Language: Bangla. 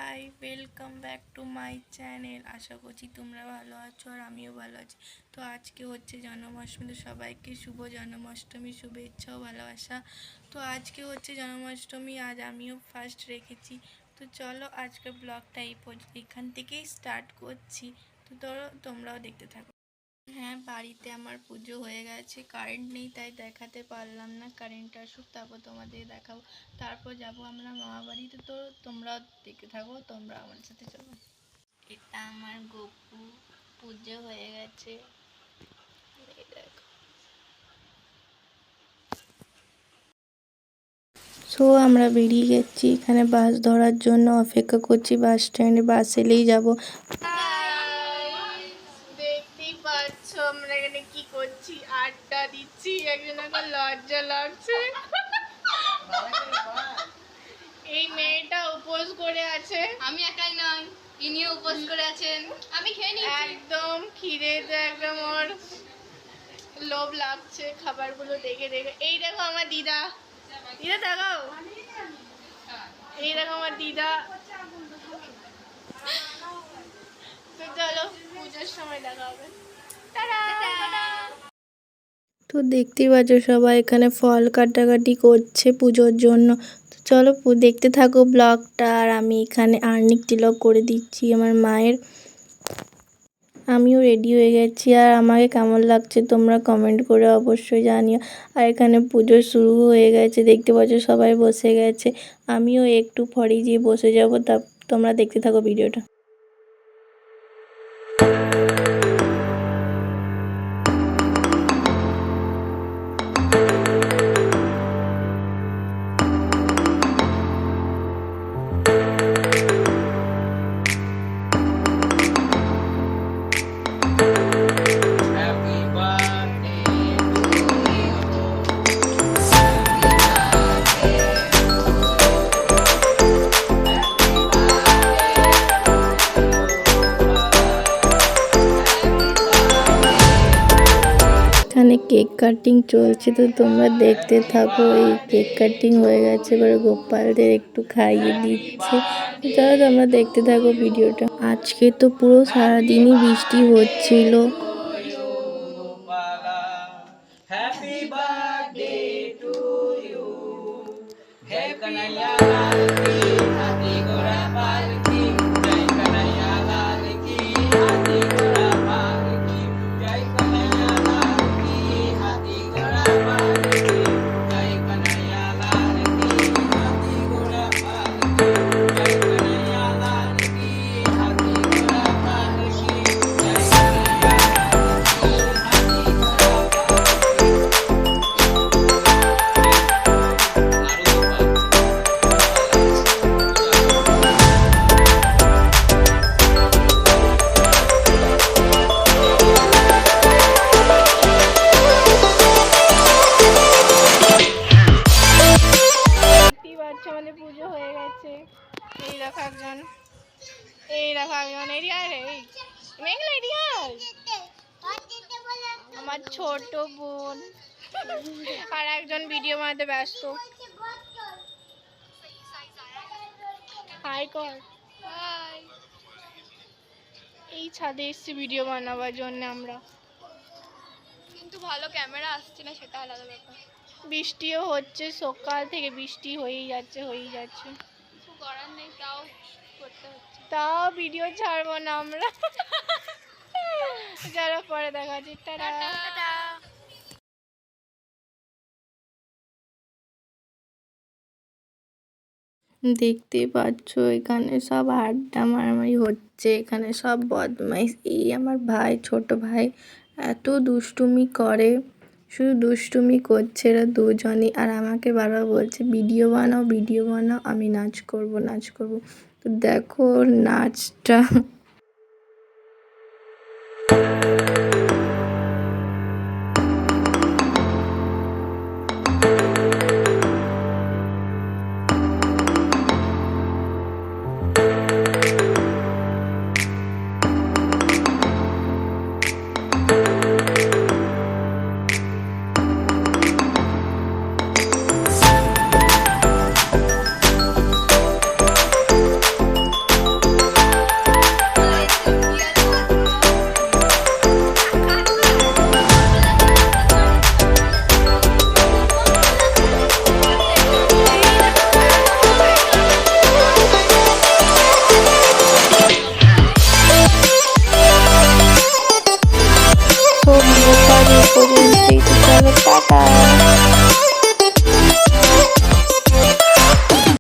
High, welcome back to my channel. আশা করছি তোমরা ভালো আছো আর আমিও ভালো আছি। তো আজকে হচ্ছে জন্মাষ্টমী, তো সবাইকে শুভ জন্মাষ্টমী শুভেচ্ছা ও ভালোবাসা। তো আজকে হচ্ছে জন্মাষ্টমী, আজ আমিও ফার্স্ট রেখেছি। তো চলো আজকের ব্লগটা এখান থেকেই স্টার্ট করছি। তো তোমরাও দেখতে থাকো। হ্যাঁ, বাড়িতে আমার পুজো হয়ে গেছে। কারেন্ট নেই তাই দেখাতে পারলাম না, কারেন্ট আসুক তারপর তোমাদের দেখাবো। তারপর যাব আমরা মামা বাড়িতে। তো তোমরাও দেখতে থাকো, তোমরা আমার সাথে চলো। এটা আমার গপু, পুজো হয়ে গেছে। এই দেখো। সো আমরা বেরিয়ে গেছি, এখানে বাস ধরার জন্য অপেক্ষা করছি। বাস স্ট্যান্ডে বাস এলেই যাবো। দেখতেই পাচ্ছ আমরা এখানে কি করছি, আড্ডা দিচ্ছি। একজন এখন লজ্জা লাগছে। এই মেয়েটা উপোস করে আছে। আমি একাই নয়, ইনিও উপোস করে আছেন। আমি খেয়ে নিচ্ছি। একদম খিদেতে একদম ওর লোভ লাগছে খাবারগুলো দেখে দেখে। এই দেখো আমার দিদা, দিদা দেখাও। এই দেখো আমার দিদা। তো চলো পুজোর সময় দেখা হবে। তো দেখতেই পাচ্ছ সবাই এখানে ফল কাটাকাটি করছে পুজোর জন্য। তো চলো দেখতে থাকো ব্লগটা। আর আমি এখানে আর্নিক তিলক করে দিচ্ছি আমার মায়ের। আমিও রেডি হয়ে গেছি। আর আমাকে কেমন লাগছে তোমরা কমেন্ট করে অবশ্যই জানিও। আর এখানে পুজো শুরু হয়ে গেছে, দেখতে পাচ্ছ সবাই বসে গেছে। আমিও একটু পরেই গিয়ে বসে যাব। তোমরা দেখতে থাকো ভিডিওটা। এখানে কেক কাটিং চলছে, তো তোমরা দেখতে থাকো। এই কেক কাটিং হয়ে গেছে, এবার গোপালদের একটু খাইয়ে দিচ্ছে। চলো তোমরা দেখতে থাকো ভিডিওটা। আজকে তো পুরো সারাদিনই বৃষ্টি হচ্ছিল। আমাদের পুজো হয়ে গেছে। এই দেখো একজন, এই দেখো একজন এরিয়ার, এই মেঘলা এরিয়ার আমার ছোট বোন। আর একজন ভিডিও বানাতে ব্যস্ত। হাই কর। এই ছাদে এসছি ভিডিও বানাবার জন্য আমরা, কিন্তু ভালো ক্যামেরা আসছে না, সেটা আলাদা ব্যাপার। বৃষ্টিও হচ্ছে, সকাল থেকে বৃষ্টি হয়েই যাচ্ছে। কিছু করার নেই, তাও করতে হচ্ছে। তাও ভিডিও ছাড়বো না আমরা। যারা পরে দেখাচ্ছি। টাটা। দেখতে পাচ্ছ এখানে সব আড্ডা মারামারি হচ্ছে। এখানে সব বদমাইশ। এই আমার ভাই, ছোট ভাই, এত দুষ্টুমি করে, শুধু দুষ্টুমি করছে এরা দুজনই। আর আমাকে বারবার বলছে ভিডিও বানাও, আমি নাচ করব। তো দেখো নাচটা। ভিডিওটা এই পর্যন্তই, তো চলো টাটা।